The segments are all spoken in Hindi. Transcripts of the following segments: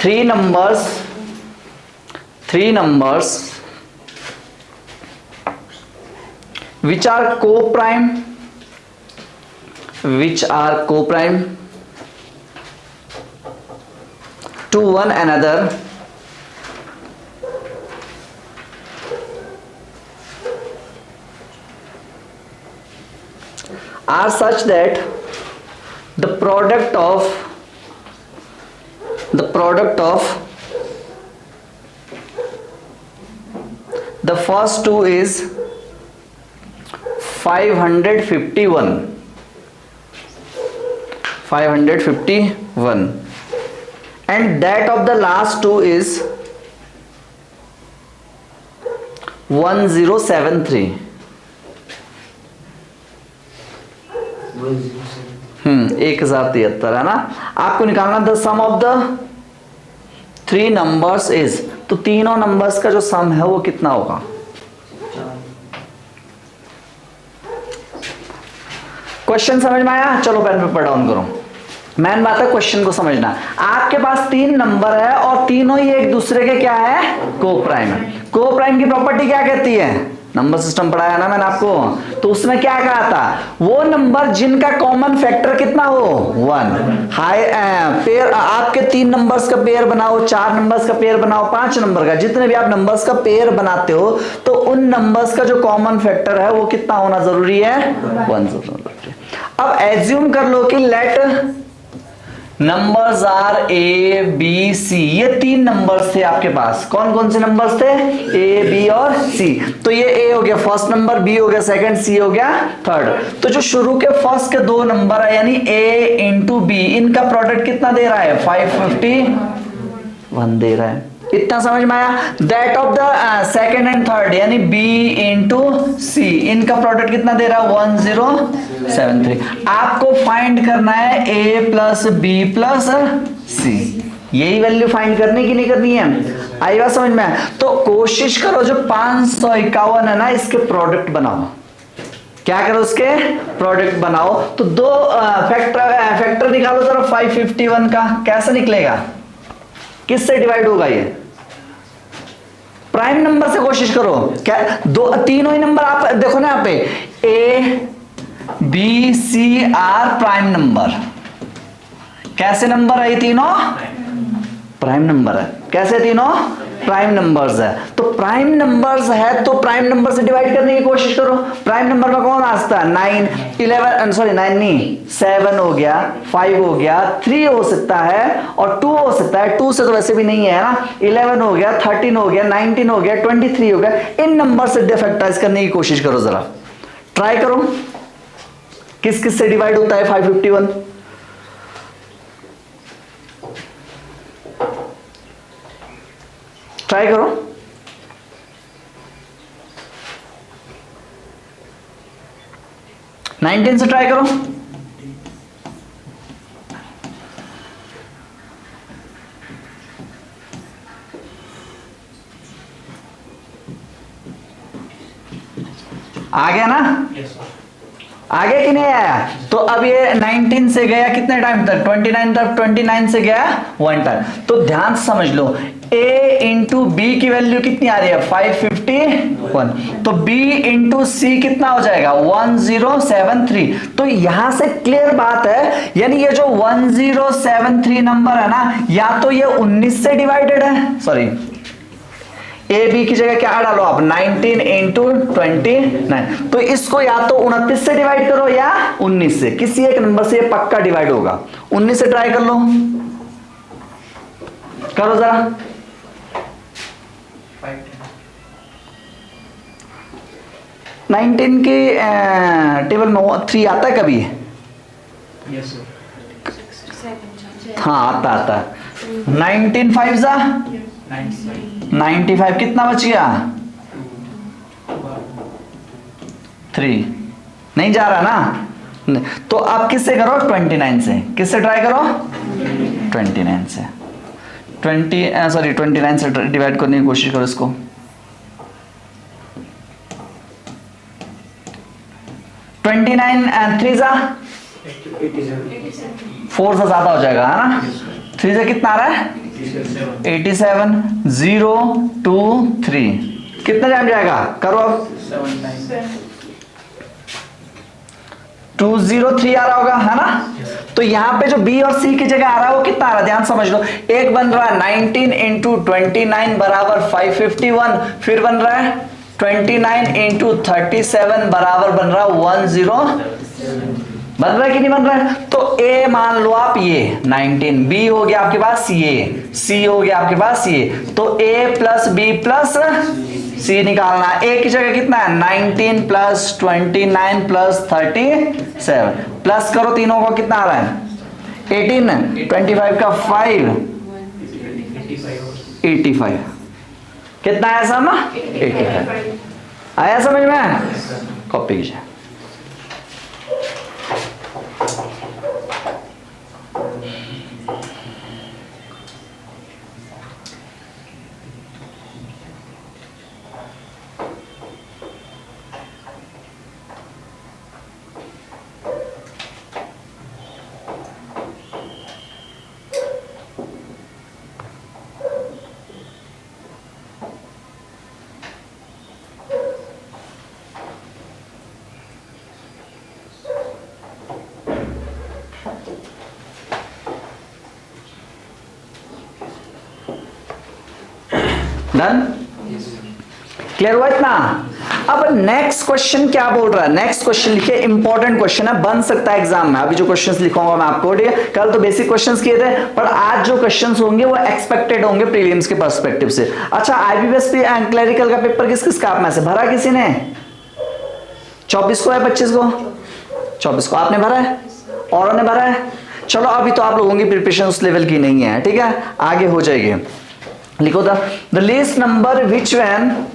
three numbers which are co-prime to one another are such that the product of the first two is 551 and that of the last two is 1073. 1073 है ना। आपको निकालना the sum of the three numbers is, तो तीनों नंबर्स का जो सम है वो कितना होगा? क्वेश्चन समझ में आया? चलो पेन पेपर डाउन करो। मेन बात है क्वेश्चन को समझना। आपके पास तीन नंबर है और तीनों ही एक दूसरे के क्या है? को-प्राइम है। को-प्राइम की प्रॉपर्टी क्या कहती है? नंबर सिस्टम पढ़ाया ना मैंने आपको, तो उसमें क्या कहा था? वो नंबर जिनका कॉमन फैक्टर कितना हो? 1। हाई पेयर, आपके तीन नंबर्स का पेयर बनाओ, चार नंबर्स का पेयर बनाओ, पांच नंबर का, जितने भी आप नंबर्स का पेयर बनाते हो तो उन नंबर्स का जो कॉमन फैक्टर है वो कितना होना जरूरी है? 1 जरूरी है। अब एज्यूम कर लो कि let numbers are a b c, ये तीन नंबर्स थे आपके पास। कौन कौन से नंबर्स थे? ए बी और सी। तो ये ए हो गया फर्स्ट नंबर, बी हो गया सेकंड, सी हो गया थर्ड। तो जो शुरू के फर्स्ट के दो नंबर है यानी ए इंटू बी, इनका प्रोडक्ट कितना दे रहा है? 551 दे रहा है। इतना समझ में आया? That of the second and third यानी बी इंटू सी, इनका प्रोडक्ट कितना दे रहा है? 1073। आपको फाइंड करना है ए प्लस बी प्लस सी, यही वैल्यू फाइंड करनी की नहीं करनी है? आई बात समझ में? तो कोशिश करो जो 551 है ना, इसके प्रोडक्ट बनाओ। क्या करो? उसके प्रोडक्ट बनाओ। तो दो फैक्टर निकालो जरा 551 का। कैसे निकलेगा? किससे डिवाइड होगा? ये प्राइम नंबर से कोशिश करो। क्या दो तीनों ही नंबर आप देखो ना, यहाँ पे a b c are prime number. कैसे नंबर है ये तीनों? प्राइम नंबर है। कैसे? तीनों प्राइम नंबर्स है। तो प्राइम नंबर्स है तो प्राइम नंबर से डिवाइड करने की कोशिश करो। प्राइम नंबर में कौन आता है? 9, 11, सॉरी 9 नहीं, 7 हो गया, 5 हो गया, 3 हो सकता है और 2 हो सकता है। 2 से तो वैसे भी नहीं है ना। 11 हो गया, 13 हो गया, 19 हो गया, 23 हो गया। इन नंबर से फैक्टराइज करने की कोशिश करो, जरा ट्राई करो। किस किस से डिवाइड होता है 551? ट्राई करो। नाइनटीन से ट्राई करो। आ गया ना? आ गया कि नहीं आया? तो अब ये 19 से गया कितने टाइम तक? 29 तक। 29 से गया 1 टाइम। तो ध्यान से समझ लो, a इंटू बी की वैल्यू कितनी आ रही है? 551। तो b इंटू सी कितना हो जाएगा? 1073। तो यहां से क्लियर बात है, यानी ये जो 1073 नंबर है ना, या तो ये 19 से डिवाइडेड है, सॉरी ए बी की जगह क्या डालो आप? 19 इंटू 29। तो इसको या तो 29 से डिवाइड करो या 19 से, किसी एक नंबर से ये पक्का डिवाइड होगा। 19 से ट्राई कर लो, करो जरा। 19 की टेबल में 3 आता है कभी? Yes sir. हाँ आता। 19 5 जा 95, कितना बच गया? 3 नहीं जा रहा ना। तो आप किससे करो? 29 से। किससे ट्राई करो? 29 से। 29 से डिवाइड करने की कोशिश करो इसको। 29 3 जा 4 से ज्यादा हो जाएगा है ना। 3 से कितना आ रहा है? 87 0 2 3 कितना टाइम जाएगा करो अब 7 times. 203 आ रहा होगा है ना। तो यहां पे जो बी और सी की जगह आ रहा है वो कितना आ रहा है ध्यान समझ लो। एक बन रहा है 19 इंटू 29 बराबर 551, फिर बन रहा है 29 इंटू 37 बराबर बन रहा है 10 बन रहा है कि नहीं बन रहा है। तो ए मान लो आप ये 19, बी हो गया आपके पास ये, सी हो गया आपके पास ये, तो ए प्लस बी प्लस सी निकालना। ए की जगह कितना है 19 प्लस 29 प्लस 37 प्लस करो तीनों को कितना आ रहा है 18 25 का 5 85 कितना आया सम 85 आया समझ में। कॉपी कीजिए। डन क्लियर हुआ इतना। अब नेक्स्ट क्वेश्चन क्या बोल रहा है, नेक्स्ट क्वेश्चन लिखिए, इंपॉर्टेंट क्वेश्चन है, बन सकता है एग्जाम में। अभी जो क्वेश्चंस लिखूंगा मैं आपको, ठीक है, कल तो बेसिक क्वेश्चंस किए थे, पर आज जो क्वेश्चंस होंगे वो एक्सपेक्टेड होंगे प्रीलिम्स के पर्सपेक्टिव से। अच्छा आईबीपीएस एंड क्लरिकल का पेपर किस किस का आप में से भरा किसी ने 24 को है 25 को 24 को आपने भरा है औरों ने भरा है। चलो अभी तो आप लोगों की प्रिपरेशन उस लेवल की नहीं है, ठीक है, आगे हो जाएगी। लिखो the least number which when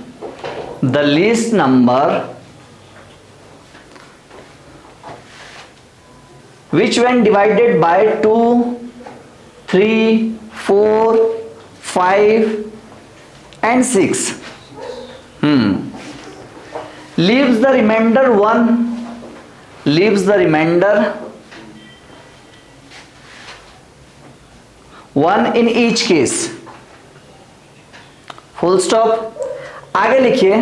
the least number which when divided by 2 3 4 5 and 6 leaves the remainder 1 in each case full stop। आगे लिखिए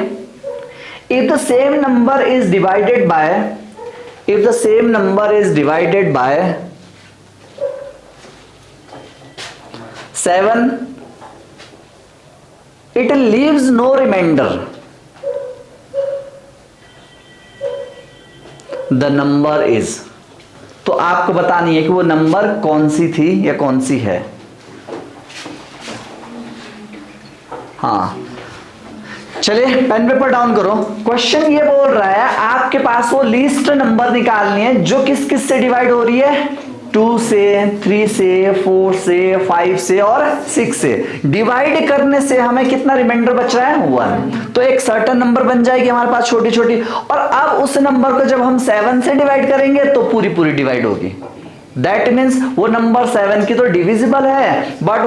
if the same number is divided by 7 it leaves no remainder the number is। तो आपको बतानी है कि वो नंबर कौन सी थी या कौन सी है। हाँ चलिए पेन पेपर डाउन करो। क्वेश्चन ये बोल रहा है आपके पास वो लीस्ट नंबर निकालनी है जो किस किस से डिवाइड हो रही है 2 से 3 से 4 से 5 से और 6 से। डिवाइड करने से हमें कितना रिमाइंडर बच रहा है 1। तो एक सर्टेन नंबर बन जाएगी हमारे पास छोटी छोटी, और अब उस नंबर को जब हम 7 से डिवाइड करेंगे तो पूरी पूरी डिवाइड होगी। दैट मीन्स वो नंबर 7 की तो डिविजिबल है, बट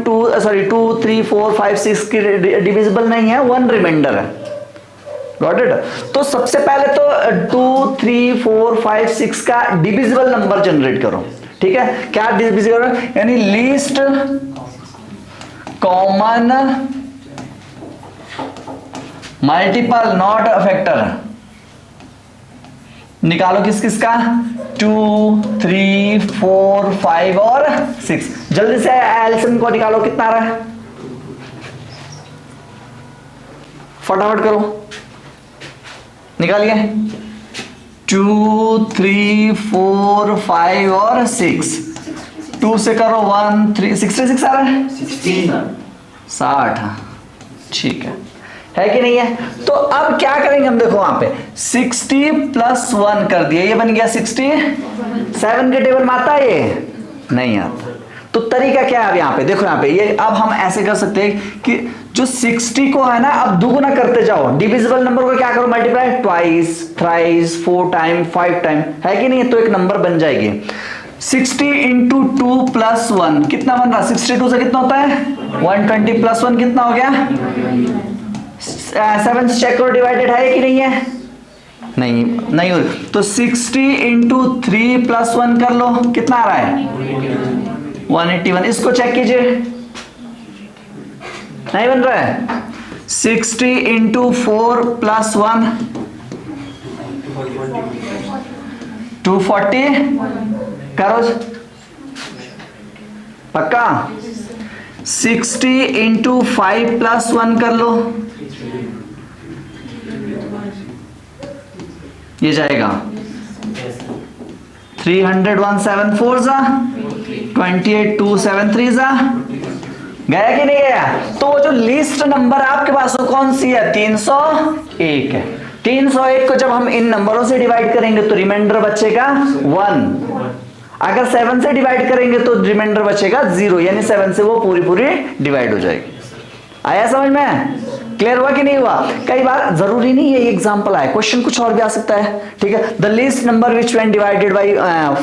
2 3 4 5 6 की डिविजिबल नहीं है, 1 रिमाइंडर है। Got it. तो सबसे पहले तो 2 3 4 5 6 का डिविजिबल नंबर जनरेट करो, ठीक है। क्या डिविजिबल यानी least common multiple not a factor निकालो किस किस का 2 3 4 5 और 6। जल्दी से एलसीएम को निकालो कितना आ रहा है, फटाफट करो निकालिए। 2 3 4 5 और 6। 2 से करो 1 3 66 आ रहा है 60। ठीक है कि नहीं है। तो अब क्या करेंगे हम, देखो वहां पे 60 प्लस 1 कर दिया, ये बन गया 67 के टेबल में आता है, ये नहीं आता। तो तरीका क्या है अब यहाँ पे देखो, यहाँ पे ये अब हम ऐसे कर सकते हैं कि जो 60 को है ना अब दुगुना करते जाओ, डिविजिबल नंबर को क्या करो multiply twice thrice 4 time 5 time, है कि नहीं है। तो एक नंबर बन जाएगी 60 इंटू 2 प्लस 1 कितना बन रहा है 62 से कितना होता है 120 प्लस 1 कितना हो गया 7 से चेक करो डिवाइडेड है कि नहीं है, नहीं हो। तो 60 इंटू 3 प्लस 1 कर लो कितना आ रहा है 181। इसको चेक कीजिए नहीं बन रहा है? 60 इंटू 4 प्लस 1 240 करो पक्का। 60 इंटू 5 प्लस 1 कर लो, ये जाएगा 300 174 जा 28 273 जा, गया कि नहीं गया? तो वो जो लिस्ट नंबर आपके पास वो कौन सी है? 301 है। 301 को जब हम इन नंबरों से डिवाइड करेंगे तो रिमाइंडर बचेगा 1। अगर 7 से डिवाइड करेंगे तो रिमाइंडर बचेगा 0, यानी 7 से वो पूरी डिवाइड हो जाएगी। आया समझ में? क्लियर हुआ कि नहीं हुआ? कई बार जरूरी नहीं है ये एग्जांपल आए, क्वेश्चन कुछ और भी आ सकता है। ठीक है, the least number which when divided by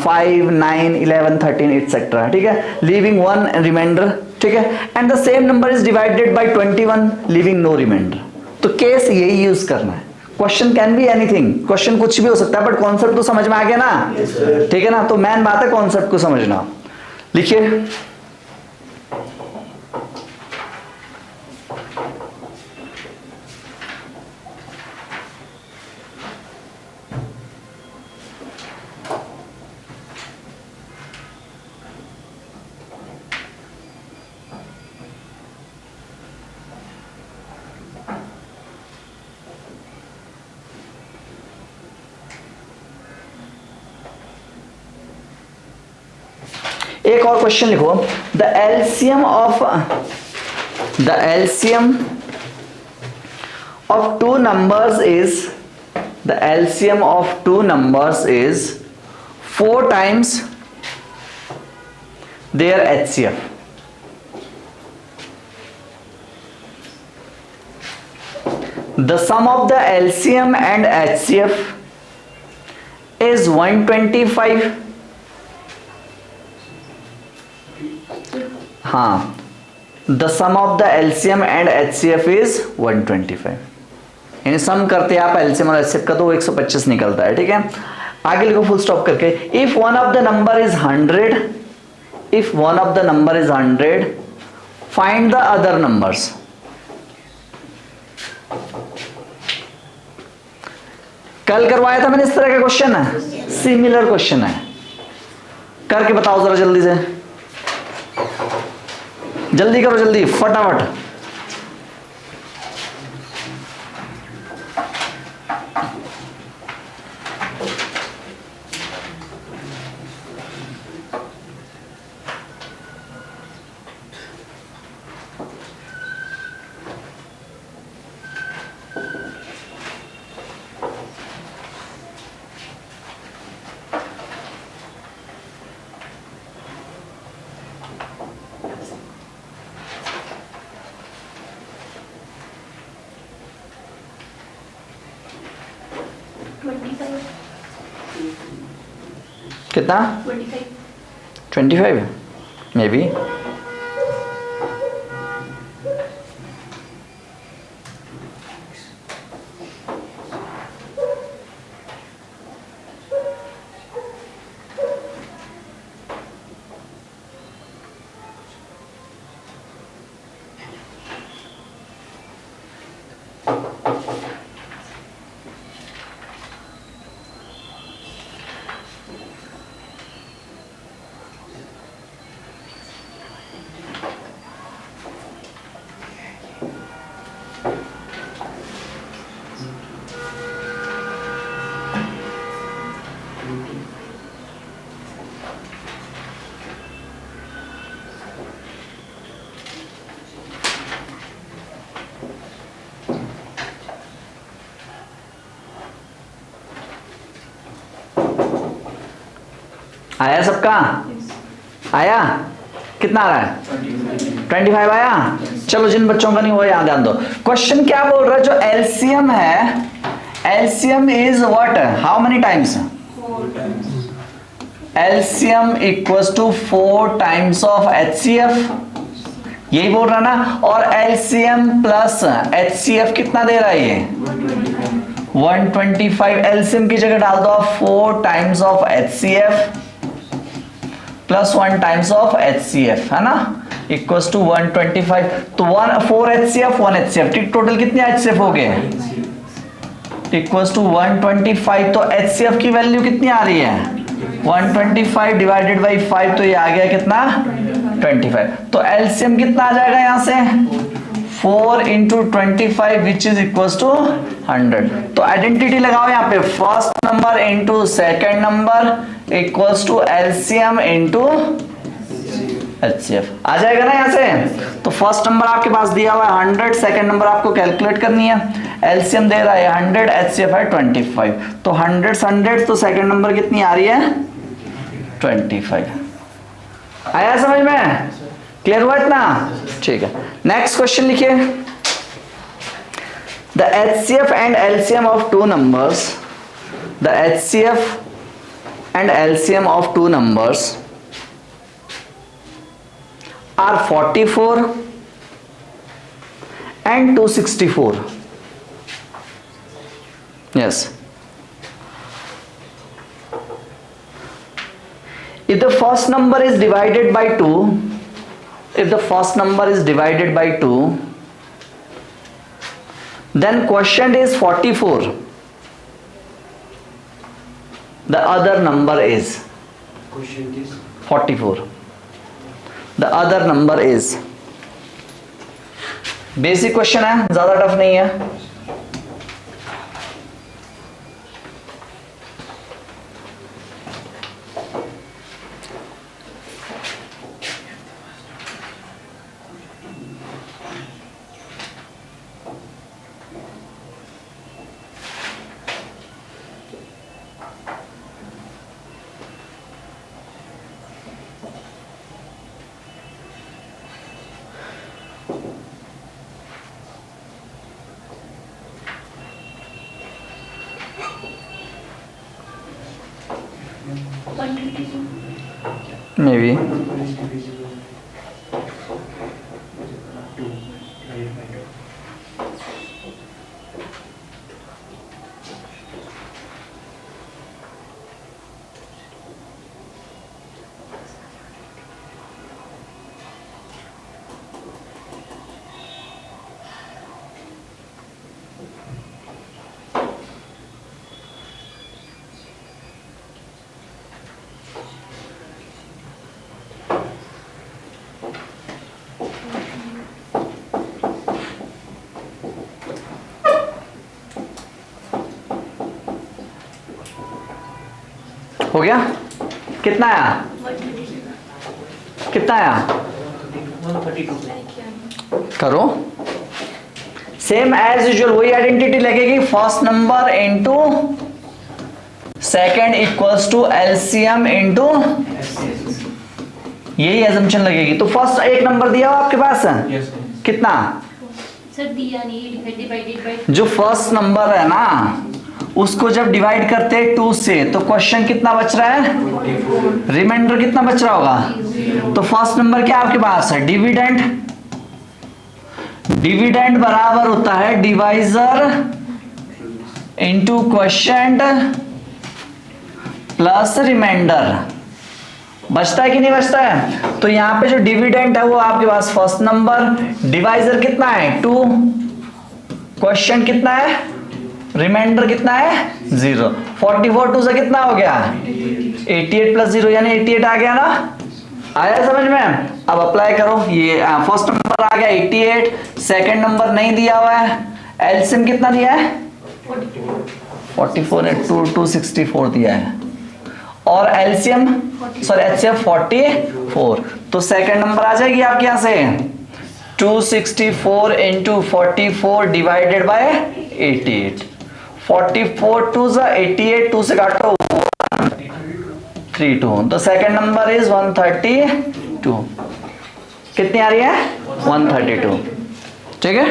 5 9 11 13 etcetera, ठीक है, लीविंग 1 रिमाइंडर, ठीक है, and the same number is divided by 21 leaving no remainder. तो केस यही यूज करना है। Question can be anything, question कुछ भी हो सकता है, बट कॉन्सेप्ट तो समझ में आ गया ना? ठीक है ना? तो मेन बात है कॉन्सेप्ट को समझना। लिखिए, एक और क्वेश्चन लिखो। The LCM of two numbers is 4 times their HCF. The sum of the LCM and HCF is 125. हाँ, the sum of the LCM and HCF is 125। यानी सम करते हैं आप एलसीएम और एचसीएफ का तो 125 निकलता है। ठीक है, आगे लिखो फुल स्टॉप करके। If one of the number is 100 find the other numbers. कल करवाया था मैंने इस तरह का क्वेश्चन है, सिमिलर क्वेश्चन है, करके बताओ जरा जल्दी से, जल्दी करो, जल्दी फटाफट। कितना? 25 मे बी। आया सबका? आया? कितना आ रहा है? 25 आया? चलो जिन बच्चों का नहीं हुआ यहाँ ध्यान दो। क्वेश्चन क्या बोल रहा है? जो एलसीएम है, LCM is what? How many times? LCM equals to 4 times of HCF, यही बोल रहा ना। और एलसीएम प्लस एचसीएफ कितना दे रहा है ये? 125। एलसीएम की जगह डाल दो 4 times of HCF plus 1 times of HCF, है ना। इक्वल्स टू 125, तो 4 HCF 1 HCF, ठीक टोटल कितने HCF हो गए, इक्वल्स टू 125, तो HCF की वैल्यू कितनी आ रही है 125 डिवाइडेड बाई 5, तो ये आ गया कितना 25, तो LCM कितना आ जाएगा यहां से 4 into 25 which is equals to 100, तो आइडेंटिटी लगाओ यहाँ पे, first number into second number equals to LCM into HCF, आ जाएगा ना यहाँ से। तो फर्स्ट नंबर आपके पास दिया हुआ है 100, सेकंड नंबर आपको कैलकुलेट करनी है, LCM दे रहा है 100, HCF है 25, तो 100 तो सेकंड नंबर कितनी आ रही है 25, आया समझ में, क्लियर हुआ इतना, ठीक है। नेक्स्ट क्वेश्चन लिखिए, the HCF and LCM of two numbers, the HCF and LCM of two numbers are 44 and 264. Yes. If the first number is divided by 2, if the first number is divided by 2, then quotient is 44. The other number is Quotient is 44. The other number is, basic question है, ज्यादा टफ नहीं है। मे बी हो गया, कितना आया, कितना आया 132. करो, सेम एज यूजुअल वही आइडेंटिटी लगेगी, first number into second equals to LCM into, यही एजम्पशन लगेगी। तो फर्स्ट एक नंबर दिया हो आपके पास, Yes, sir. कितना सर दिया नहीं, डिवाइडेड बाय, जो फर्स्ट नंबर है ना उसको जब डिवाइड करते हैं 2 से, तो क्वेश्चन कितना बच रहा है, रिमाइंडर कितना बच रहा होगा। तो फर्स्ट नंबर क्या आपके पास है, डिविडेंड, डिविडेंड बराबर होता है divisor into question plus remainder, बचता है कि नहीं बचता है। तो यहां पे जो डिविडेंड है वो आपके पास फर्स्ट नंबर, डिवाइजर कितना है 2, क्वेश्चन कितना है, रिमाइंडर कितना है 0, 44 2 से कितना हो गया 88 प्लस 0 यानी 88 आ गया ना, आया समझ में। अब अप्लाई करो, ये फर्स्ट नंबर आ गया 88, सेकंड नंबर नहीं दिया हुआ है, एलसीएम कितना दिया है 44 ने 264 दिया है, और एलसीएम सॉरी एचसीएफ 44, तो सेकंड नंबर आ जाएगी आपके यहां से 264 इंटू 44 डिवाइडेड बाय 88, 44 2 से 88, 2 से काटो 132, तो सेकंड नंबर इज 132, कितनी आ रही है 132, ठीक है।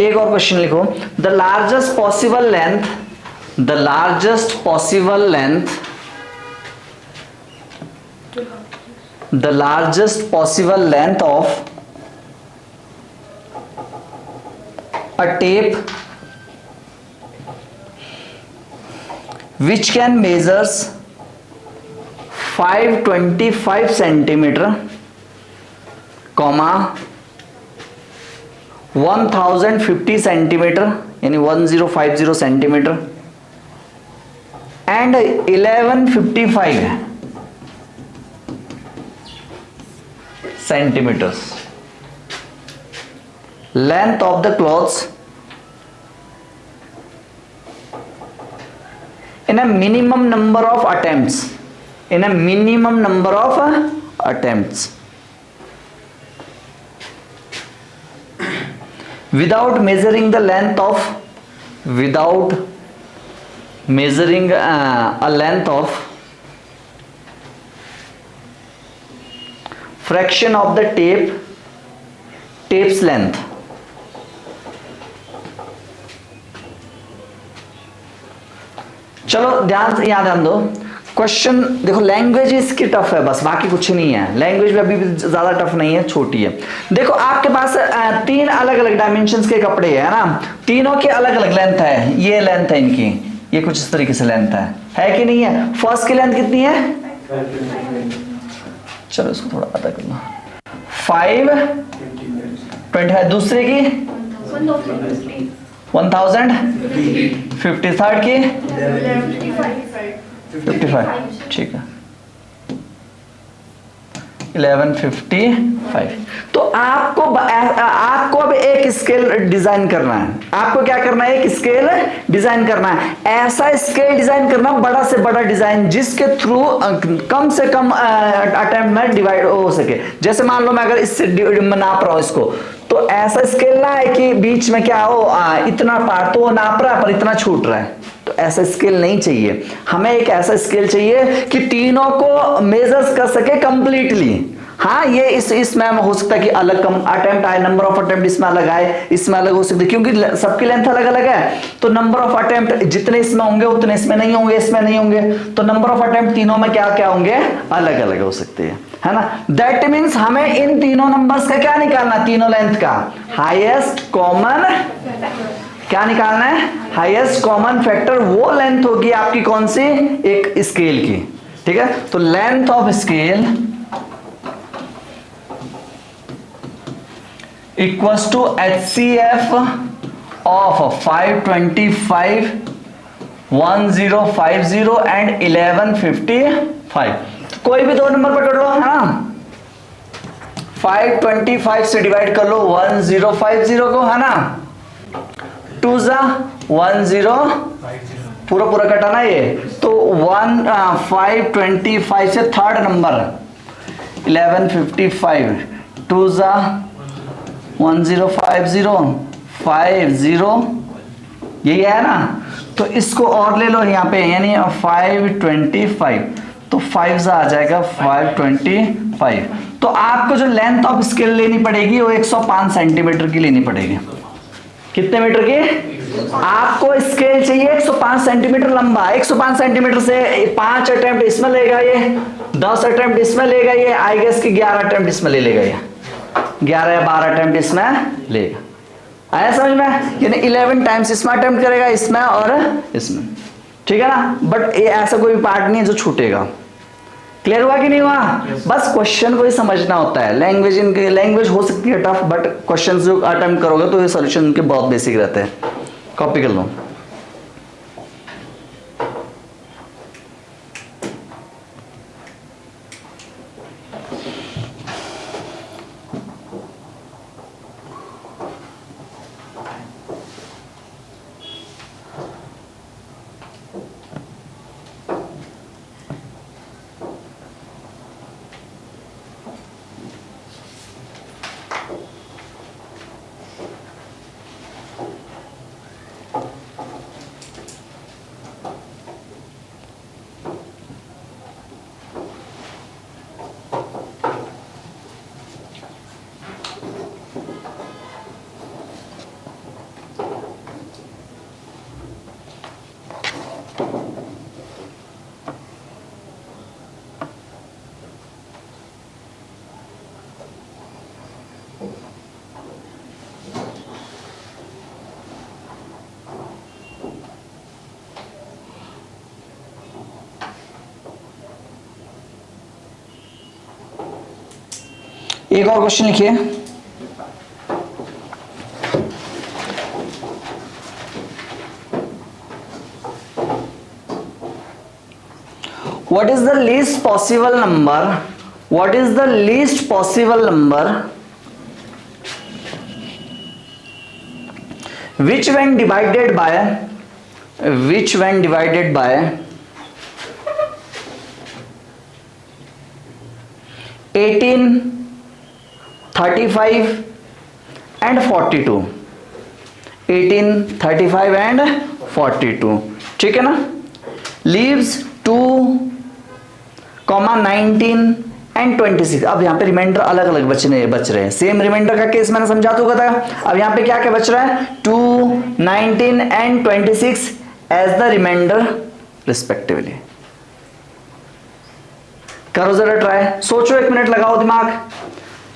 एक और क्वेश्चन लिखो, the largest possible length, the largest possible length, the largest possible length of a tape which can measures 525 centimeter, comma 1050 centimeter यानी 1050 centimeter and 1155 centimeters. Length of the clothes in a minimum number of attempts, in a minimum number of attempts, without measuring the length of, without measuring a length of fraction of the tape's length. चलो ध्यान से यहाँ ध्यान दो, क्वेश्चन देखो लैंग्वेज इसकी टफ है बस, बाकी कुछ नहीं है, लैंग्वेज भी अभी भी ज्यादा टफ नहीं है, छोटी है। देखो आपके पास तीन अलग अलग डायमेंशंस के कपड़े है ना, तीनों की अलग अलग लेंथ है, ये लेंथ है इनकी, ये कुछ इस तरीके से लेंथ है कि नहीं है? फर्स्ट की लेंथ कितनी है? चलो इसको थोड़ा पता कर लो, 525, दूसरे की 1050, थर्ड की 55, ठीक है 1155। तो आपको अब एक स्केल डिजाइन करना है, आपको क्या करना है? एक स्केल डिजाइन करना है, ऐसा स्केल डिजाइन करना बड़ा से बड़ा डिजाइन जिसके थ्रू कम से कम अटेम्प्ट में डिवाइड हो सके। जैसे मान लो मैं अगर इससे नाप रहा हूं इसको, तो ऐसा स्केल ना है कि बीच में क्या हो इतना पार्ट तो नाप रहा है पर इतना छूट रहा है, तो ऐसा स्केल नहीं चाहिए हमें। एक ऐसा स्केल चाहिए कि तीनों को मेजर्स कर सके कंप्लीटली। हाँ ये इसमें हो सकता है कि अलग कम अटेम्प्ट आए, नंबर ऑफ अटेम्प्ट इसमें अलग आए, इसमें अलग हो सकते, क्योंकि सबकी लेंथ अलग अलग है, तो नंबर ऑफ अटेम्प्ट जितने इसमें होंगे उतने इसमें नहीं होंगे, इसमें नहीं होंगे, तो नंबर ऑफ अटेम्प्ट तीनों में क्या क्या होंगे? अलग अलग हो सकते हैं, है ना। दैट मीन्स हमें इन तीनों नंबर्स का क्या निकालना? तीनों लेंथ का हाईएस्ट कॉमन, क्या निकालना है? Highest common factor. वो लेंथ होगी आपकी कौन सी? एक स्केल की, ठीक है। तो length of scale equals to HCF of 525, 1050 and 1155। कोई भी दो नंबर पकड़ लो, है ना, 525 से डिवाइड कर लो 1050 को, है ना, 2 जा 10, पूरा पूरा कटाना ये, तो 525 से थर्ड नंबर 1155, 2 जा 1050, 50, यही है ना। तो इसको और ले लो यहाँ पे, यानी 525, तो 5 जा आ जाएगा 525। तो आपको जो लेंथ ऑफ स्केल लेनी पड़ेगी वो 105 सेंटीमीटर की लेनी पड़ेगी। कितने मीटर की? आपको स्केल चाहिए 105 सेंटीमीटर लंबा। 105 सेंटीमीटर से 5 अटेम्प्ट इसमें लेगा ये, 10 अटेम्प्ट इसमें लेगा ये, आई गेस कि 11 अटेम्प्ट इसमें ले लेगा ये, 11 या 12 अटेम्प्ट इसमें लेगा। आया समझ में? यानी 11 टाइम्स इसमें अटेम्प्ट करेगा, इसमें और इसमें, ठीक है ना। बट ये ऐसा कोई पार्ट नहीं है जो छूटेगा। क्लियर हुआ कि नहीं हुआ? बस क्वेश्चन को ही समझना होता है। लैंग्वेज हो सकती है टफ, बट क्वेश्चन जो अटेम्प्ट करोगे तो ये सॉल्यूशन उनके बहुत बेसिक रहते हैं। कॉपी कर लो। एक और क्वेश्चन लिखिए। What is the least possible number? What is the least possible number which when divided by 18, 35 and 42, 18, 35 and 42, ठीक है ना, leaves 2, 19 एंड 26। अब यहाँ पे रिमाइंडर अलग अलग बच रहे हैं। सेम रिमाइंडर का केस मैंने समझा तो था। अब यहाँ पे क्या क्या बच रहा है, 2, 19 and 26 as the remainder respectively. करो जरा ट्राई, सोचो, 1 मिनट लगाओ दिमाग,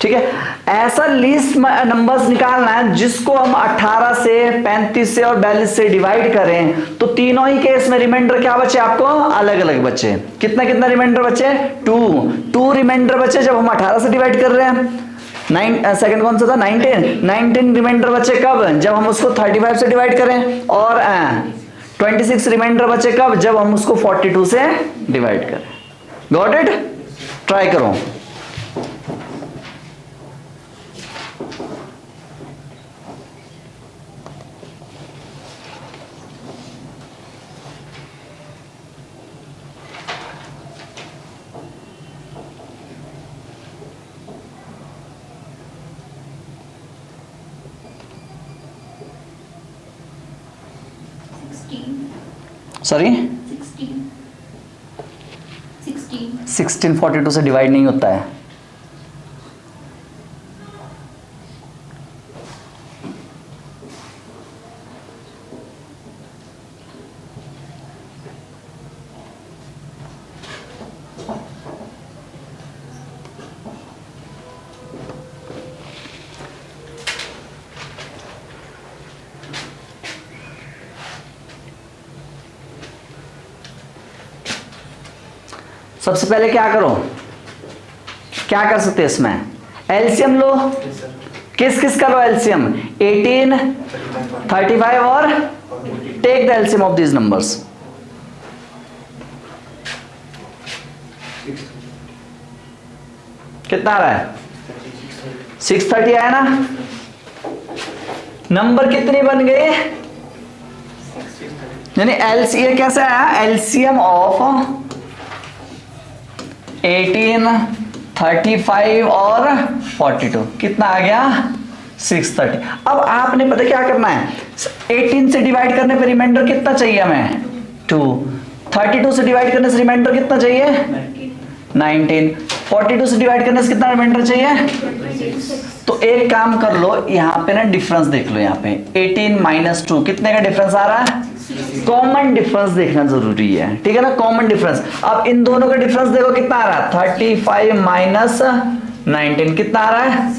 ठीक है। ऐसा लीस्ट नंबर्स निकालना है जिसको हम 18 से, 35 से और 42 से डिवाइड करें तो तीनों ही केस में रिमाइंडर क्या बचे आपको, अलग अलग बचे। कितना कितना रिमाइंडर बचे, 2 रिमाइंडर बचे जब हम 18 से डिवाइड कर रहे हैं। सेकंड कौन सा था, 19 रिमाइंडर बचे कब, जब हम उसको 35 से डिवाइड करें। और 26 रिमाइंडर बचे कब, जब हम उसको 42 से डिवाइड करें। Got it? ट्राई करो। सॉरी 16 42 से डिवाइड नहीं होता है। सबसे पहले क्या करो, क्या कर सकते हैं इसमें, एलसीएम लो। किस किस का लो एलसीएम, 18, 35 और take the LCM of these numbers. कितना आ रहा है, 630 आया ना। नंबर कितनी बन गई, यानी एलसीएम कैसे आया, एलसीएम ऑफ 18, 35 और 42 कितना आ गया, 630। अब आपने पता क्या करना है, 18 से डिवाइड करने पे रिमाइंडर कितना चाहिए हमें, 2। 32 से डिवाइड करने से रिमाइंडर कितना चाहिए, 19। 42 से डिवाइड करने से कितना रिमाइंडर चाहिए। तो एक काम कर लो, यहाँ पे ना डिफरेंस देख लो, यहाँ पे 18 - 2 कितने का डिफरेंस आ रहा है, कॉमन डिफरेंस देखना जरूरी है, ठीक है ना, कॉमन डिफरेंस। अब इन दोनों का डिफरेंस देखो कितना आ रहा है, 35 - 19 कितना आ रहा है,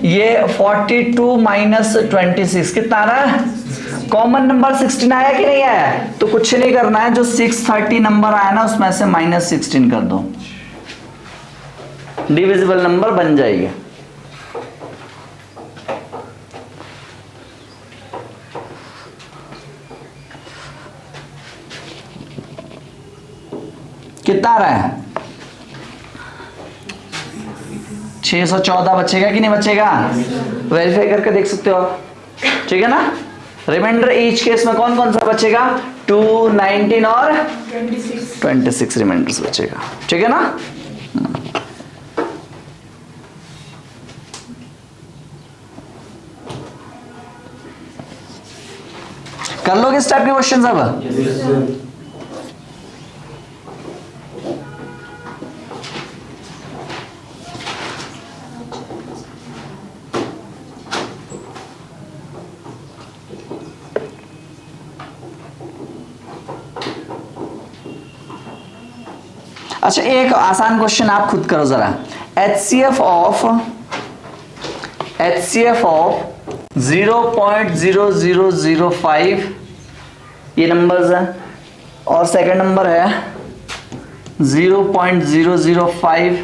ये 42 - 26 कितना आ रहा है, कॉमन नंबर 16 आया कि नहीं आया। तो कुछ नहीं करना है, जो 630 नंबर आया ना उसमें से -16 कर दो, डिविजिबल नंबर बन जाएगी। कितना आ रहा है, 614 बचेगा कि नहीं बचेगा, वेरीफाई करके देख सकते हो आप, ठीक है ना। रिमाइंडर ईच केस में कौन कौन सा बचेगा, 2, 19 और 26 रिमाइंडर्स बचेगा, ठीक है ना। कर लोगे इस टाइप के क्वेश्चन अब। अच्छा, एक आसान क्वेश्चन आप खुद करो जरा। HCF ऑफ 0.0005 ये नंबर्स है, और सेकंड नंबर है 0.005,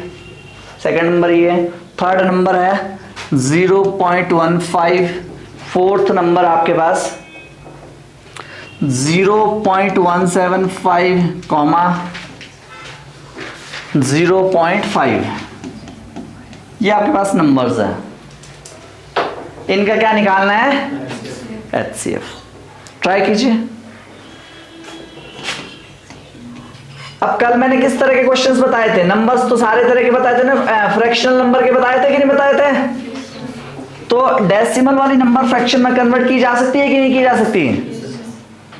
सेकंड नंबर ये, थर्ड नंबर है 0.15, फोर्थ नंबर आपके पास 0.175 कॉमा 0.5, ये आपके पास नंबर्स है। इनका क्या निकालना है? HCF। ट्राई कीजिए। अब कल मैंने किस तरह के क्वेश्चंस बताए थे? नंबर्स तो सारे तरह के बताए थे ना, फ्रैक्शनल नंबर के बताए थे कि नहीं बताए थे? तो डेसिमल वाली नंबर फ्रैक्शन में कन्वर्ट की जा सकती है कि नहीं की जा सकती?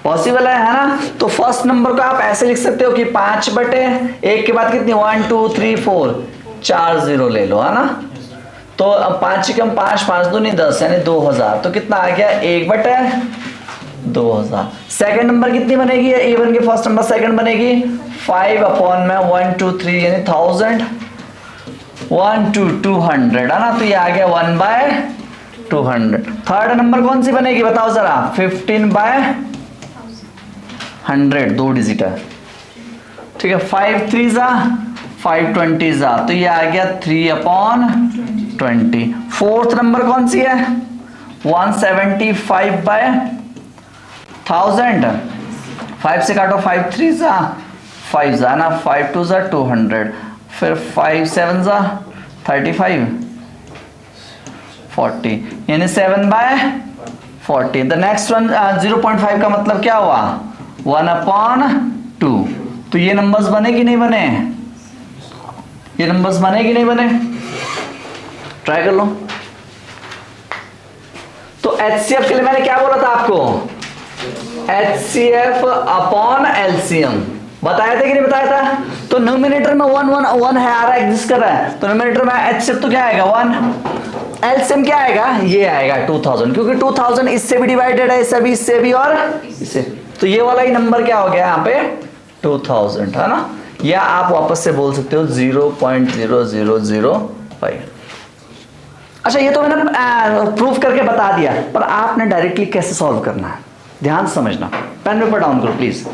पॉसिबल है ना? तो फर्स्ट नंबर को आप ऐसे लिख सकते हो कि 5/1 के बाद कितनी 1 2 3 4 4 0 ले लो, है ना? तो अब 5 कम 5 5 दूनी 10 यानी 2000, तो कितना आ गया 1/2000। सेकंड नंबर कितनी बनेगी? A1 के फर्स्ट नंबर सेकंड बनेगी 5/1 2 3 यानी 1000, 1 2 200, है ना? तो ये आ गया 1/200। थर्ड नंबर कौन सी बनेगी बताओ जरा? 15/100, 2 डिजिट है, ठीक है। 5 3 5 20, तो ये आ गया 3/20। फोर्थ नंबर कौन सी है? 175/1000, 5 से काटो 5 3 5 ना, 5 2 200, फिर 5 7 35 40 यानी 7/40। द नेक्स्ट वन 0.5 का मतलब क्या हुआ? 1/2। तो ये नंबर्स बने कि नहीं बने? ये नंबर्स बने कि नहीं बने? ट्राई कर लो। तो HCF के लिए मैंने क्या बोला था आपको? HCF अपॉन LCM बताया था कि नहीं बताया था? तो न्यूमिनेटर में 1 1 1 है, आ रहा है, एग्जिस्ट कर रहा है, तो न्यूमिनेटर में HCF तो क्या आएगा 1, LCM क्या आएगा? ये आएगा 2000, क्योंकि 2000 इससे भी डिवाइडेड है, इससे भी और इससे, तो ये वाला ही नंबर क्या हो गया यहाँ पे 2000, है ना? या आप वापस से बोल सकते हो 0.0005। अच्छा, ये तो मैंने प्रूफ करके बता दिया, पर आपने डायरेक्टली कैसे सॉल्व करना है ध्यान से समझना। पेन पेपर डाउन करो प्लीज।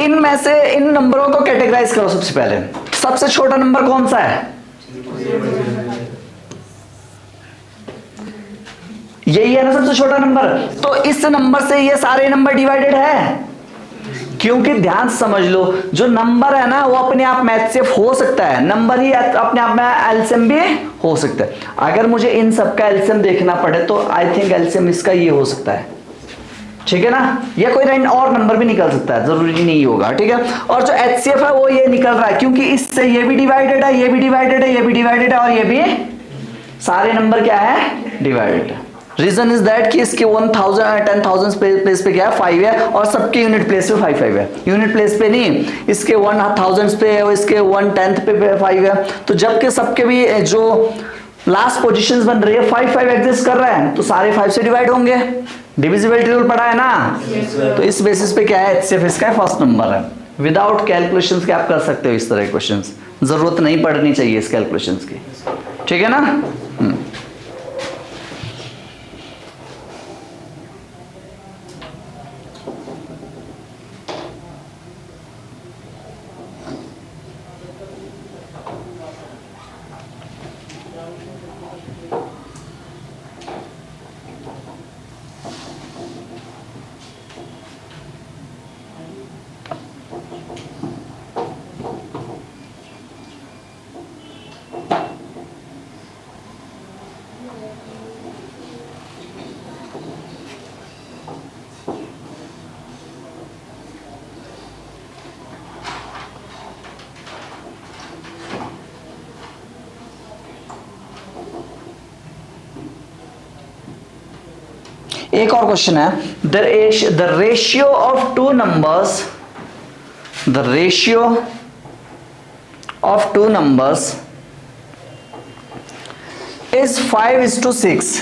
इनमें से इन नंबरों को कैटेगराइज करो। सबसे पहले सबसे छोटा नंबर कौन सा है? यही है ना सबसे छोटा नंबर। तो इस नंबर से ये सारे नंबर डिवाइडेड है, क्योंकि ध्यान समझ लो, जो नंबर है ना वो अपने आप में HCF हो सकता है, नंबर ही अपने आप में LCM भी हो सकता है। अगर मुझे इन सब का LCM देखना पड़े तो आई थिंक LCM इसका ये हो सकता है, ठीक है ना? या कोई और नंबर भी निकल सकता है, जरूरी नहीं होगा, ठीक है। और जो HCF है वो ये निकल रहा है, क्योंकि इससे ये भी डिवाइडेड है, ये भी डिवाइडेड है, ये भी डिवाइडेड है, और ये भी, सारे नंबर क्या है? डिवाइडेड है। रीजन इज दैट कि इसके 1000 10,000 प्लेस पे क्या है 5 है, और सबके यूनिट प्लेस पे 5 5 है। यूनिट प्लेस पे नहीं, इसके 1000 पे है और इसके 1/10 पे 5 है। तो जबकि सबके भी जो लास्ट पोजीशंस बन रही है 5 5 एग्जिस्ट कर रहा है, तो सारे 5 से डिवाइड होंगे। डिविजिबिलिटी रूल पढ़ा है ना? तो इस बेसिस पे क्या है HCF इसका फर्स्ट नंबर है। विदाउट कैलकुलेशंस के आप कर सकते हो इस तरह के क्वेश्चंस, जरूरत नहीं पड़नी चाहिए इस कैलकुलेशंस की, ठीक है ना? एक और क्वेश्चन है, the ratio of two numbers, the ratio of two numbers is 5:6।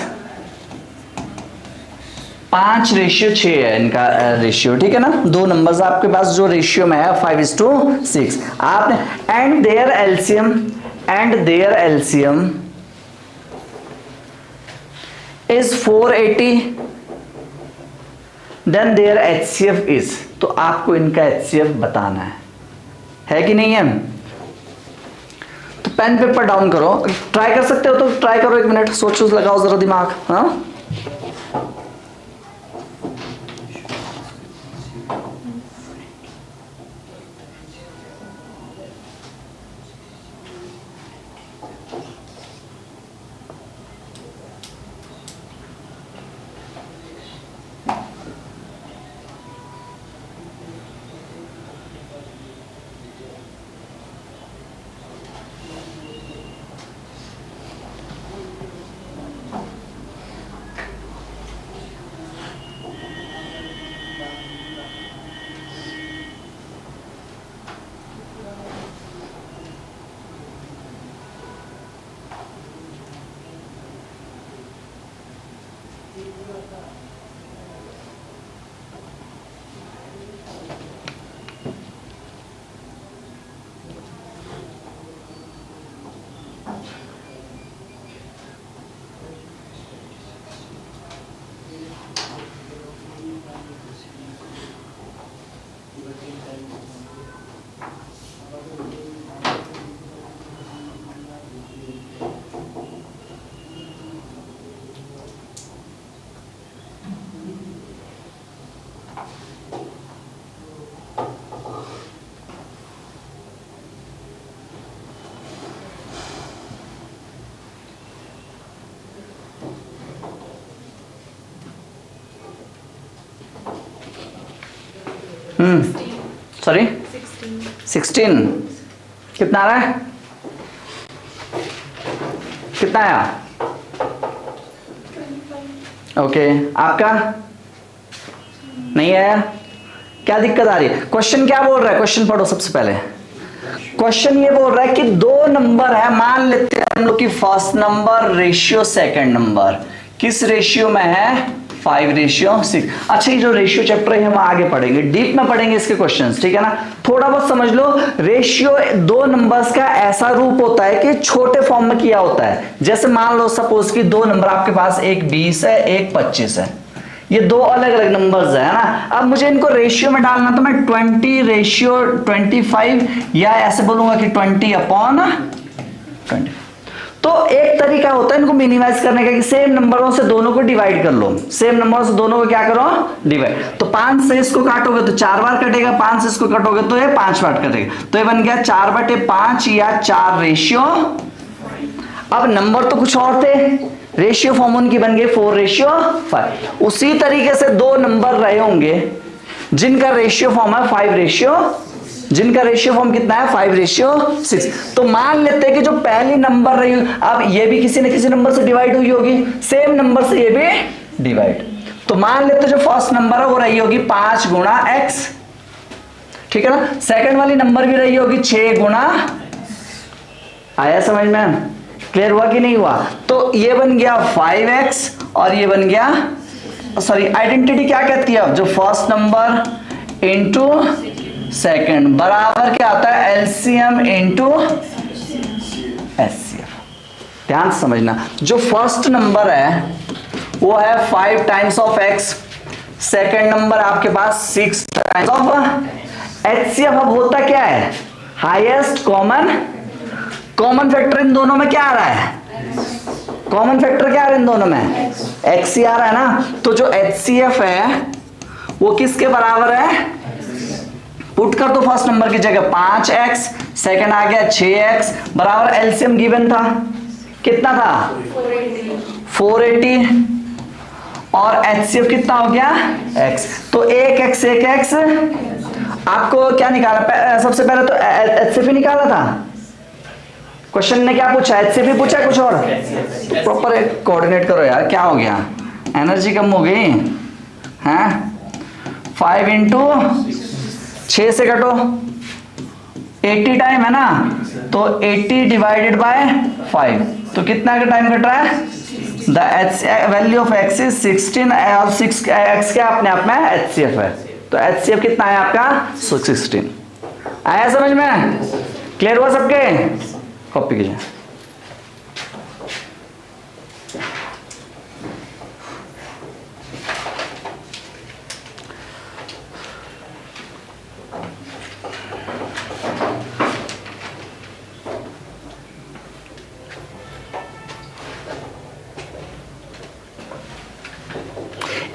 5:6 है इनका रेशियो, ठीक है ना? दो नंबर्स आपके पास जो रेशियो में है 5:6। आपने and their LCM is 480, then their HCF is, तो आपको इनका HCF बताना है कि नहीं है? तो पेन पेपर डाउन करो, ट्राई कर सकते हो तो ट्राई करो, 1 मिनट सोचो, लगाओ जरा दिमाग। हाँ सॉरी 16 कितना आ रहा है, कितना आया? ओके आपका नहीं आया, क्या दिक्कत आ रही है? क्वेश्चन क्या बोल रहा है, क्वेश्चन पढ़ो सबसे पहले। क्वेश्चन ये बोल रहा है कि 2 नंबर है, मान लेते हैं हम लोग की first number ratio second number किस रेशियो में है, 5:6। अच्छा ये जो रेशियो चैप्टर है हम आगे पढ़ेंगे, डीप में पढ़ेंगे इसके क्वेश्चंस, ठीक है ना। थोड़ा बहुत समझ लो, रेशियो 2 नंबर्स का ऐसा रूप होता है कि छोटे फॉर्म में किया होता है। जैसे मान लो सपोज कि 2 नंबर आपके पास, एक 20 है एक 25 है, ये 2 अलग अलग नंबर्स है ना। अब मुझे इनको रेशियो में डालना, तो मैं 20:25 या ऐसे बोलूंगा कि 20/20। तो एक तरीका होता है इनको मिनिमाइज करने का कि सेम नंबरों से दोनों को डिवाइड कर लो, सेम नंबरों से दोनों को क्या करो, डिवाइड। तो 5 से इसको काटोगे तो 4 बार कटेगा, 5 से इसको काटोगे तो ये 5 बार कटेगा, तो ये बन गया 4/5 या 4:5। अब नंबर तो कुछ और थे, रेशियो फॉर्म उनकी बन गई 4:5। उसी तरीके से 2 नंबर रहे होंगे जिनका रेशियो फॉर्म है 5:6, जिनका रेशियो फॉर्म कितना है 5:6। तो मान लेते हैं कि जो पहली नंबर रही, अब ये भी किसी न किसी नंबर से डिवाइड हुई होगी, सेम नंबर से ये भी डिवाइड। तो मान लेते हैं जो फर्स्ट नंबर है वो रही होगी 5 गुणा x, ठीक है ना। सेकंड वाली नंबर भी रही होगी 6 गुणा, आया समझ में, क्लियर हुआ कि नहीं हुआ? तो ये बन गया 5x और ये बन गया, सॉरी आइडेंटिटी क्या कहती है, अब जो फर्स्ट नंबर इंटू सेकंड बराबर क्या आता है, एलसीएम इंटू एचसीएफ। ध्यान से समझना, जो फर्स्ट नंबर है वो है 5 times of x, second number आपके पास 6 टाइम्स ऑफ एचसीएफ। अब होता क्या है, हाईएस्ट कॉमन फैक्टर इन दोनों में क्या आ रहा है, कॉमन फैक्टर क्या आ रहा है इन दोनों में, x ही आ रहा है ना। तो जो एचसीएफ है वो किसके बराबर है, पुट कर दो फर्स्ट नंबर की जगह 5x, सेकंड आ गया 6x बराबर एलसीएम गिवन था, कितना था 480 और एचसीएफ कितना हो गया x। तो 1x 1x, आपको क्या निकाला, सबसे पहले तो एचसीएफ ही निकाला था, क्वेश्चन ने क्या पूछा, एचसीएफ ही पूछा कुछ और, तो प्रॉपर कोऑर्डिनेट करो यार, क्या हो गया, एनर्जी कम हो गई हैं। 5 इंटू 6 से कटो, 80 टाइम है ना, तो 80 डिवाइडेड बाय 5, तो कितना का टाइम कट रहा है, the value of x is 16 और 6x क्या अपने आप में HCF है, तो HCF कितना है आपका 16। आया समझ में, क्लियर हुआ सबके, कॉपी कीजिए।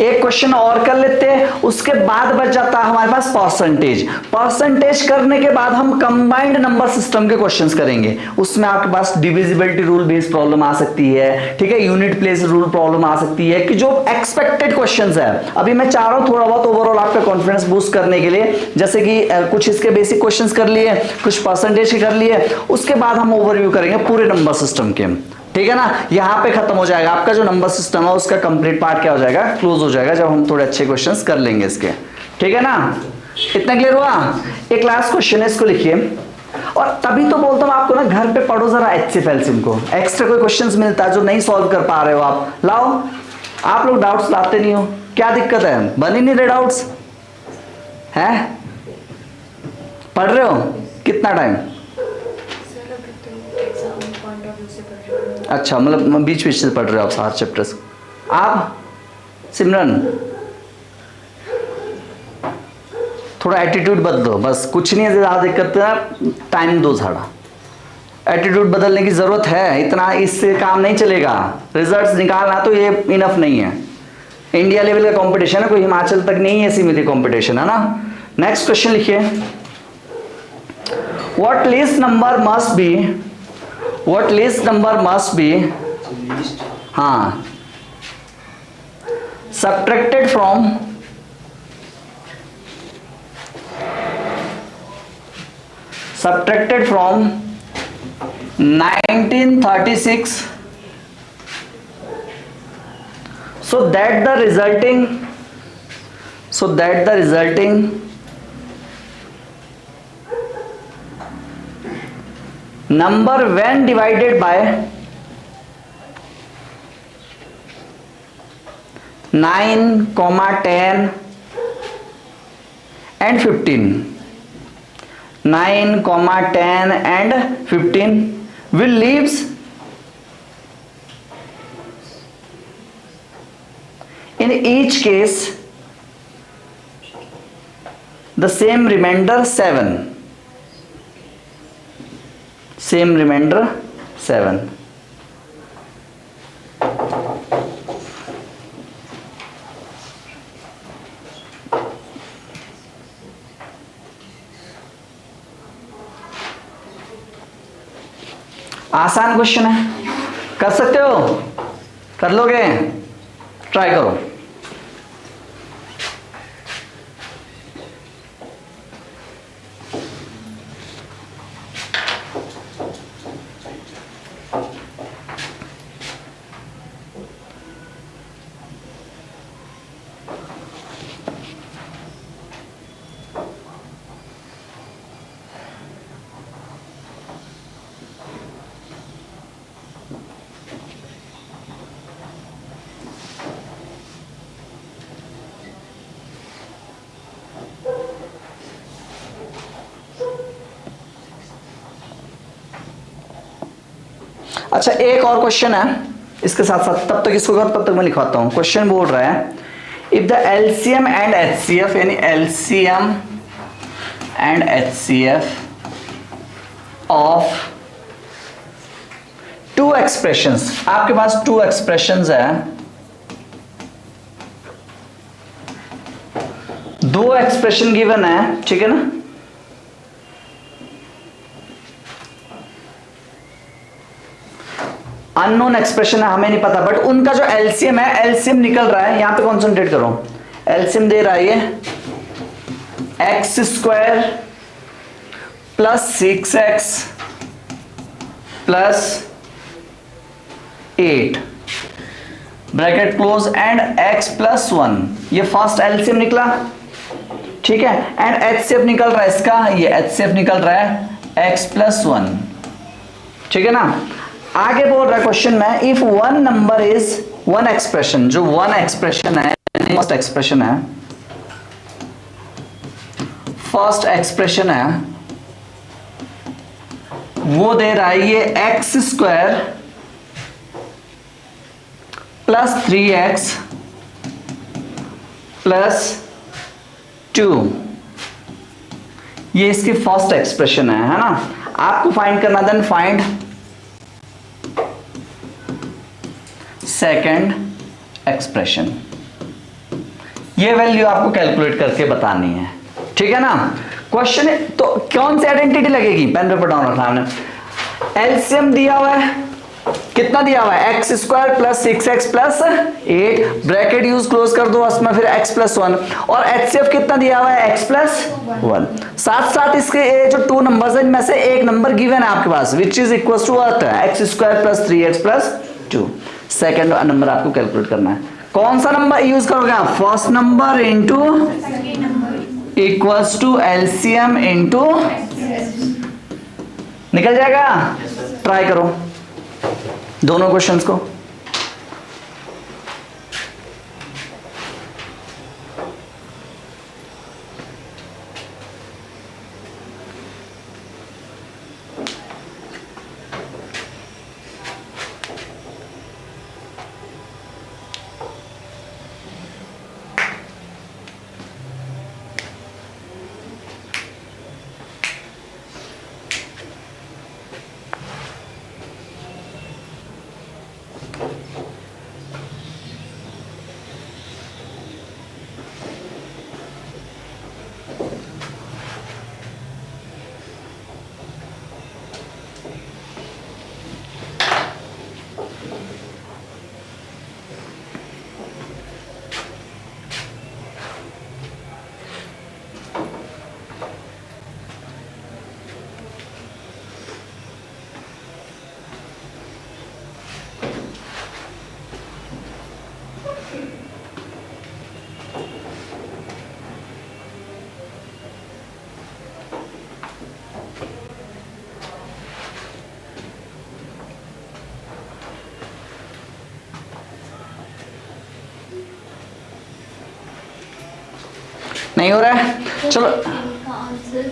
एक क्वेश्चन और कर लेते हैं, उसके बाद बच जाता है हमारे पास परसेंटेज। परसेंटेज करने के बाद हम कंबाइंड नंबर सिस्टम के क्वेश्चंस करेंगे। उसमें आपके पास डिविजिबिलिटी रूल बेस्ड प्रॉब्लम आ सकती है, ठीक है, यूनिट प्लेस रूल प्रॉब्लम आ सकती है, कि जो एक्सपेक्टेड क्वेश्चंस है। अभी मैं चाह रहा हूं थोड़ा बहुत ओवरऑल आपका कॉन्फिडेंस बूस्ट करने के लिए, जैसे कि कुछ इसके बेसिक क्वेश्चंस कर लिए, कुछ परसेंटेज के कर लिए, उसके बाद हम ओवरव्यू करेंगे पूरे नंबर सिस्टम के, ठीक है ना। यहां पे खत्म हो जाएगा आपका जो नंबर सिस्टम है, उसका कंप्लीट पार्ट क्या हो जाएगा, क्लोज हो जाएगा, जब हम थोड़े अच्छे क्वेश्चंस कर लेंगे इसके, ठीक है ना। इतना क्लियर हुआ। एक लास्ट क्वेश्चन है, इसको लिखिए। और तभी तो बोलता हूं आपको ना, घर पे पढ़ो जरा HCF LCM को। एक्स्ट्रा कोई क्वेश्चंस मिलता है जो नहीं सॉल्व कर पा रहे हो आप, लाओ। आप लोग डाउट्स लाते नहीं हो, क्या दिक्कत है, बन ही नहीं रहे डाउट्स हैं। पढ़ रहे हो कितना टाइम? अच्छा, मतलब बीच बीच से पढ़ रहे हो आप सारे चैप्टर्स। आप सिमरन थोड़ा एटीट्यूड बदलो, बस कुछ नहीं है, ज्यादा दिक्कत है, टाइम दो थोड़ा। एटीट्यूड बदलने की जरूरत है, इतना इससे काम नहीं चलेगा। रिजल्ट्स निकालना तो ये इनफ नहीं है। इंडिया लेवल का कंपटीशन है, कोई हिमाचल तक नहीं है सीमित कंपटीशन, है ना। नेक्स्ट क्वेश्चन लिखिए। What least number must be, what least number must be, Least हाँ, subtracted from subtracted from 1936 so that the resulting number when divided by 9, 10 and 15, 9, 10 and 15 will leaves in each case the same remainder 7, same remainder 7. आसान क्वेश्चन है, कर सकते हो, कर लोगे, ट्राई करो। अच्छा, एक और क्वेश्चन है इसके साथ साथ, तब तक इसको कर, तब तक मैं लिखवाता हूं। क्वेश्चन बोल रहा है, if the LCM and HCF, यानी LCM and HCF of two expressions, आपके पास टू एक्सप्रेशंस है, दो एक्सप्रेशन गिवन है, ठीक है ना। अननोन एक्सप्रेशन है, हमें नहीं पता, बट उनका जो एलसीएम है, एलसीएम निकल रहा है, यहां पे कॉन्सेंट्रेट करो। एलसीएम दे रहा है ये x square plus 6x plus 8 bracket close and x plus 1, ये फर्स्ट एलसीएम निकला, ठीक है। एंड एचसीएफ निकल रहा है इसका, ये एचसीएफ निकल रहा है x प्लस 1, ठीक है ना। आगे बोल रहा है क्वेश्चन में, if one number is, one expression, जो वन एक्सप्रेशन है, फर्स्ट एक्सप्रेशन है, फर्स्ट एक्सप्रेशन है, वो दे रहा है ये x square plus 3x plus 2, ये इसकी फर्स्ट एक्सप्रेशन है ना। आपको फाइंड करना, देन फाइंड सेकेंड एक्सप्रेशन। ये वैल्यू आपको कैलकुलेट करके बतानी है, ठीक है ना। क्वेश्चन है तो कौन सी आइडेंटिटी लगेगी, पेन पेपर डाउन रखना हमने। एलसीएम दिया हुआ है, कितना दिया हुआ है, x square plus 6x plus 8, bracket use close कर दो उसमें, फिर x प्लस 1, और एचसीएफ कितना दिया हुआ है, x प्लस 1। साथ साथ इसके ये जो 2 नंबर्स हैं इनमें से एक नंबर गिवन है आपके पास, which is equal to x square plus 3x plus 2। Second number आपको कैलकुलेट करना है, कौन सा नंबर यूज करोगे आप, first number into equals to LCM into, निकल जाएगा। ट्राई करो दोनों क्वेश्चंस को। नहीं हो रहा है, चलो का आंसर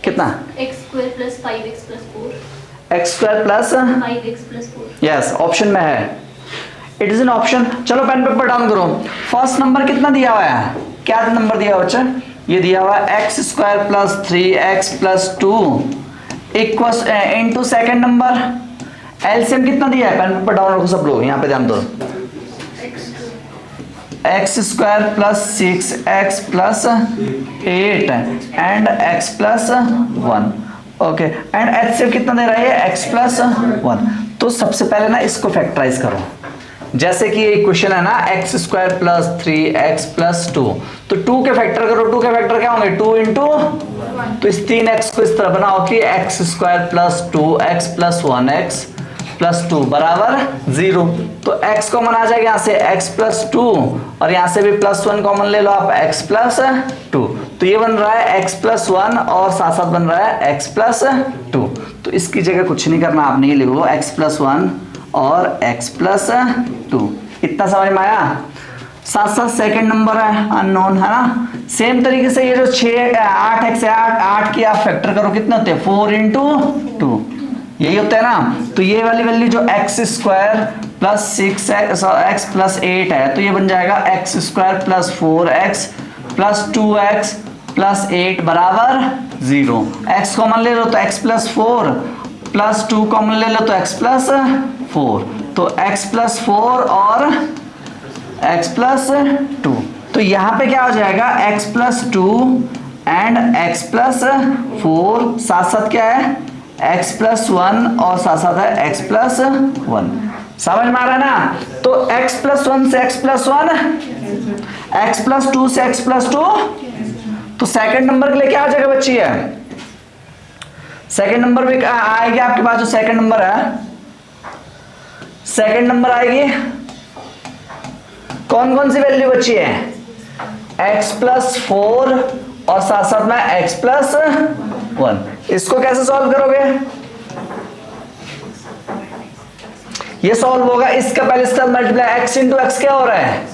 कितना, x square plus 5x plus 4, x square plus 5x plus 4। Yes option में है, इट इज एन ऑप्शन। चलो पेन पेपर डाउन करो, फर्स्ट नंबर कितना दिया हुआ है, क्या नंबर दिया हुआ बच्चा, ये दिया हुआ है x square plus 3x plus 2 equal into second number LCM कितना दिया है, पेन पेपर डाउन रखो सब लोग, यहाँ पे ध्यान दो, x square plus 6x plus 8 and x plus 1, okay, and HCF कितना दे रहा है, x प्लस 1। तो सबसे पहले ना इसको फैक्टराइज करो, जैसे कि ये इक्वेशन है ना x square plus 3x plus 2, तो 2 के फैक्टर करो, 2 के फैक्टर क्या होंगे, 2 इंटू, तो इस 3x को इस तरह बनाओ कि x square plus 2x plus 1x plus 2 बराबर 0, तो x कॉमन आ जाएगा यहाँ से, x प्लस 2, और यहाँ से भी प्लस 1 कॉमन ले लो आप, x प्लस 2, तो ये बन रहा है x प्लस 1 और साथ साथ बन रहा है x प्लस 2। तो इसकी जगह कुछ नहीं करना, आप नहीं लिखो x प्लस 1 और x प्लस 2, इतना समझ में आया। साथ साथ सेकंड नंबर है अननोन, है ना, सेम तरीके से ये जो 8x है, 8 की आप फैक्टर करो, कितने होते हैं, 4 इंटू 2, यही होता है ना। तो ये वाली वैल्यू जो x square plus 6x plus 8 है, तो ये बन जाएगा x square plus 4x plus 2x plus 8 बराबर 0। x कॉमन ले लो तो x प्लस 4 प्लस 2 कॉमन ले लो तो x प्लस 4, तो x प्लस 4 और x प्लस 2, तो यहाँ पे क्या हो जाएगा, x plus 2 and x plus 4, साथ साथ क्या है, x प्लस 1 और साथ साथ है x प्लस 1, समझ में आ रहा है ना। तो x प्लस 1 से x प्लस 1, x प्लस 2 से x प्लस 2, तो सेकंड नंबर के लिए क्या आ जाएगा बच्ची है, सेकंड नंबर भी आएगी आपके पास, जो सेकंड नंबर है, सेकंड नंबर आएगी, कौन कौन सी वैल्यू बची है, x प्लस 4 और साथ साथ में x प्लस 1। इसको कैसे सॉल्व करोगे, ये सॉल्व होगा, इसका पहले इसका मल्टीप्लाई, x इंटू एक्स क्या हो रहा है,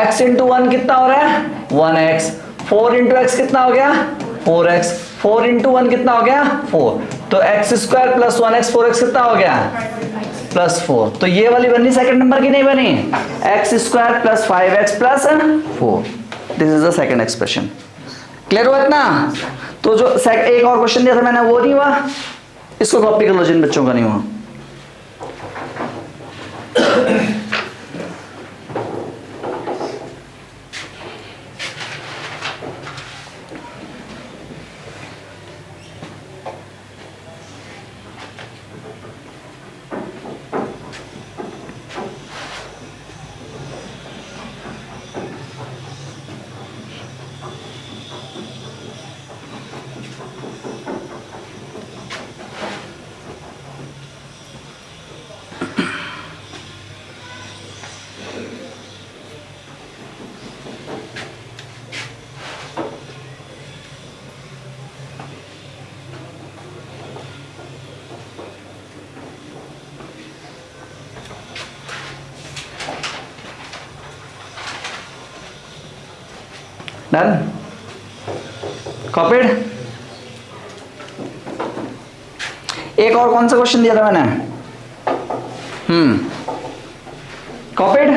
x इंटू 1 कितना हो रहा है, 1x, 4 इंटू एक्स कितना हो गया, 4x, 4 इंटू 1 कितना हो गया, 4, तो x square plus 1x 4x कितना हो गया, प्लस 4, तो ये वाली बनी सेकंड नंबर की नहीं बनी, x square plus 5x plus 4, this is the second expression. Clear हुआ इतना। तो जो एक और क्वेश्चन दिया था मैंने, वो नहीं हुआ, इसको कॉपी कर लो जिन बच्चों का नहीं हुआ। Done, copied. एक और कौन सा क्वेश्चन दिया था मैंने? कॉपीड,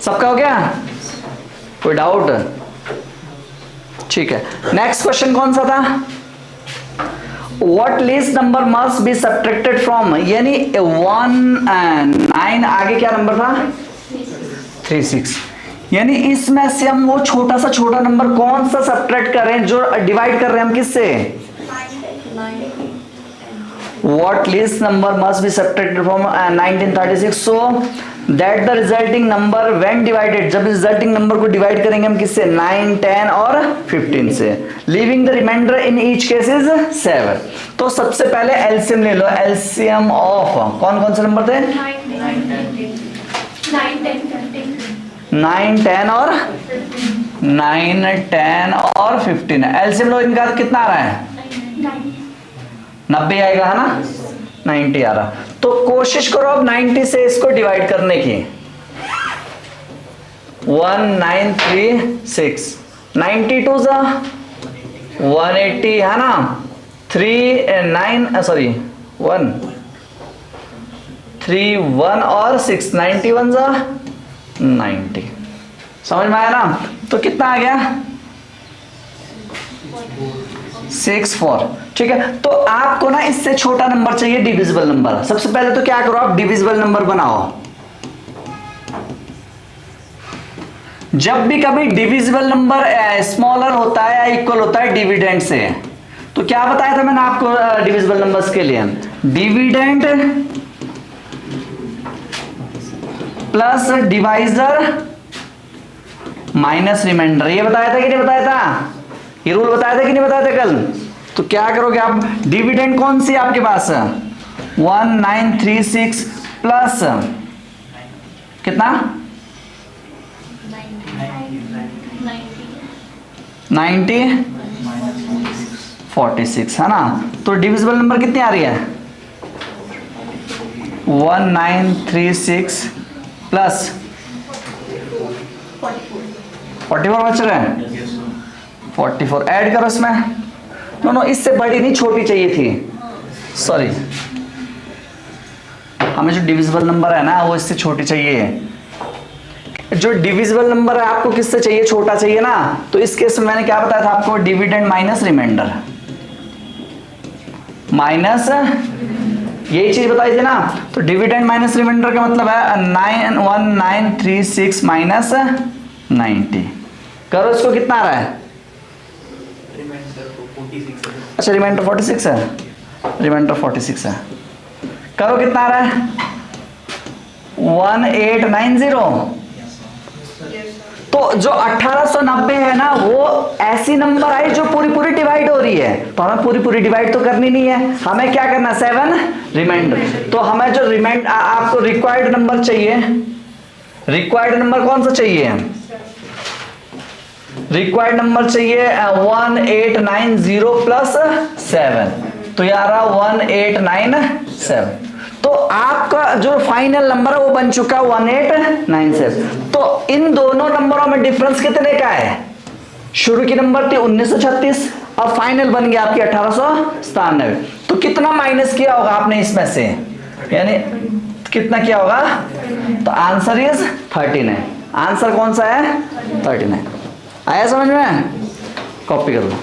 सबका हो गया, कोई डाउट? ठीक है, नेक्स्ट क्वेश्चन कौन सा था? What least number must be subtracted from, यानी 1 and 9, आगे क्या नंबर था? 3 6। यानी इसमें से हम वो छोटा सा छोटा नंबर कौन सा सब्ट्रैक्ट कर रहे हैं, जो डिवाइड कर रहे हैं हम किससे? What least number must be subtracted from 1936 so that the resulting number when divided, जब रिजल्टिंग नंबर को डिवाइड करेंगे हम किससे? 9, 10 और 15 से, leaving the remainder in each case is 7। तो सबसे पहले एलसीएम ले लो, एलसीएम ऑफ कौन कौन से नंबर थे? 9, 10 और 15। एलसीएम लो, इनका कितना आ रहा है? 90 आएगा, है ना? 90 आ रहा। तो कोशिश करो अब 90 से इसको डिवाइड करने की। 1936, 92 सा 180, है ना? 3 1 और 6, 91 सा 90। समझ में आया ना? तो कितना आ गया? 6 4। ठीक है, तो आपको ना इससे छोटा नंबर चाहिए, डिविजिबल नंबर। सबसे पहले तो क्या करो, आप डिविजिबल नंबर बनाओ। जब भी कभी डिविजिबल नंबर स्मॉलर होता है या इक्वल होता है डिविडेंड से, तो क्या बताया था मैंने आपको डिविजिबल नंबर्स के लिए? Dividend plus divisor minus remainder, ये बताया था कि नहीं बताया था? ये रूल बताया था कि नहीं बताया था कल? तो क्या करोगे आप? डिविडेंड कौन सी है आपके पास? 1936 प्लस कितना? 90 46, है ना? तो डिविजिबल नंबर कितनी आ रही है? 1936 प्लस 44 बच रहे हैं। 44 ऐड करो इसमें। नो, इससे बड़ी नहीं, छोटी चाहिए थी, सॉरी। हमें जो डिविजिबल नंबर है ना वो इससे छोटी चाहिए। जो डिविजिबल नंबर है आपको किससे चाहिए? छोटा चाहिए ना। तो इस केस में मैंने क्या बताया था आपको? डिविडेंड माइनस रिमाइंडर, माइनस यही चीज बताई थी ना। तो डिविडेंड माइनस रिमाइंडर का मतलब है 1936 माइनस 90। करो, इसको कितना आ रहा है? अच्छा, रिमाइंडर 46 है, रिमाइंडर 46 है। करो, कितना आ रहा है? 1890। तो जो 1890 है ना, वो ऐसी नंबर आई जो पूरी पूरी डिवाइड हो रही है। तो हमें पूरी पूरी डिवाइड तो करनी नहीं है, हमें क्या करना? 7 रिमाइंडर। तो हमें जो आपको रिक्वायर्ड नंबर चाहिए, रिक्वायर्ड नंबर कौन सा चाहिए? रिक्वायर्ड नंबर चाहिए 1890 प्लस 7, तो ये आ रहा 1897। तो आपका जो फाइनल नंबर है वो बन चुका 1897। तो इन दोनों नंबरों में डिफरेंस कितने का है? शुरू की नंबर थी 1936 और फाइनल बन गया आपकी 1897। तो कितना माइनस किया होगा आपने इसमें से, यानी कितना किया होगा? तो आंसर इज 39। आंसर कौन सा है? 39। आया समझ में? कॉपी कर लो।